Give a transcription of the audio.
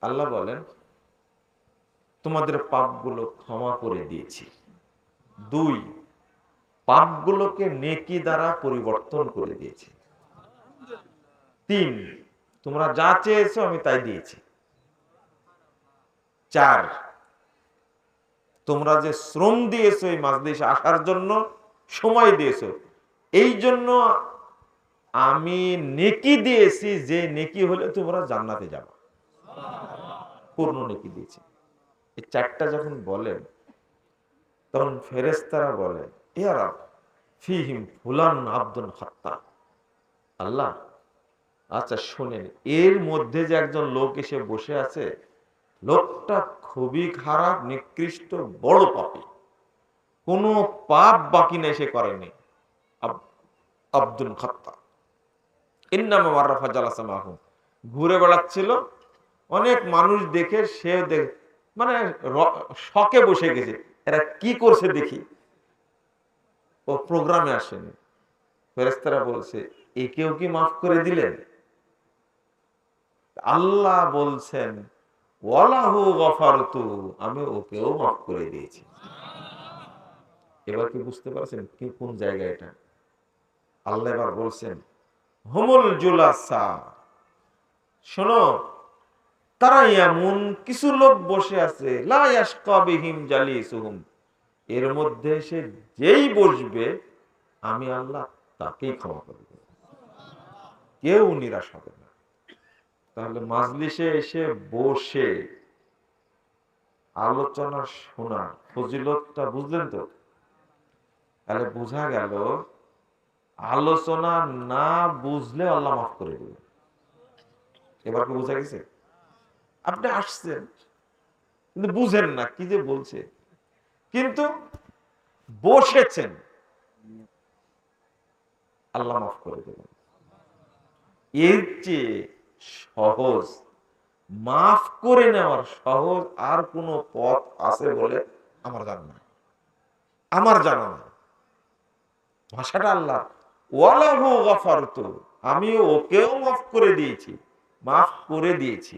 আল্লাহ বলেন তোমাদের পাপগুলো ক্ষমা করে দিয়েছি। 2, পাপগুলোকে নেকি দ্বারা পরিবর্তন করে দিয়েছি। 3, তোমরা যা চেয়েছো আমি তাই দিয়েছি। 4, তোমরা যে শ্রম দিয়েছো এই মাজলিসে আসার জন্য, সময় দিয়েছো, এই জন্য আমি নেকি দিয়েছি, যে নেকি হলে তোমরা জান্নাতে যাবে, পূর্ণ নেকি দিয়েছি। এই 4টা যখন বলেন তখন ফেরেশতারা বলে ইয়া রাব ফিহিম ফুলান আব্দুল খাত্তাব। আল্লাহ, আচ্ছা শোনেন, এর মধ্যে যে একজন লোক এসে বসে আছে, লোকটা খুবই খারাপ, নিকৃষ্ট, বড় পাপী, কোনো পাপ বাকি নেই সে করেনি। আব্দুল খাত্তাব ইন্নামা ওয়ারাফা জালাসা মাহু, ঘুরে বেড়াচ্ছিল, অনেক মানুষ দেখে সে মানে শকে বসে গেছে, এরা কি করছে দেখি, ও প্রোগ্রামে আসেনি। ফেরেশতারা বলছে একেও কি মাফ করে দিলেন? আল্লাহ বলছেন ওয়ালাহু গফারতু, আমি ওকেও মাফ করে দিয়েছি। এবার কি বুঝতে পারছেন কি কোন জায়গা এটা? আল্লাহ এবার বলছেন হুমুল জুলাসা, শোনো, তারা এমন কিছু লোক বসে আছে লা ইয়াশকা বিহিম জালিসুহুম, এর মধ্যে সে যেই বসবে আমি আল্লাহ তাকেই ক্ষমা করে দেব, কেউ নিরাশ হবে না। তাহলে মাজলিসে এসে বসে আলোচনা শোনা ফজিলতটা বুঝলেন তো? তাহলে বোঝা গেল আলোচনা না বুঝলে আল্লাহ মাফ করে দেবে। এবার কি বোঝা গেছে? আপনি আসছেন কিন্তু বুঝেন না কি যে বলছে, কিন্তু বসেছেন, আল্লাহ মাফ করে দেবেন। এর চেয়ে সহজ, মাফ করে নেওয়ার সহজ আর কোন পথ আছে বলে আমার জানা নাই, আমার জানা নাই। ভাষাটা আল্লাহ ওয়ালাহু গফারতু, আমি ওকেও মাফ করে দিয়েছি, মাফ করে দিয়েছি।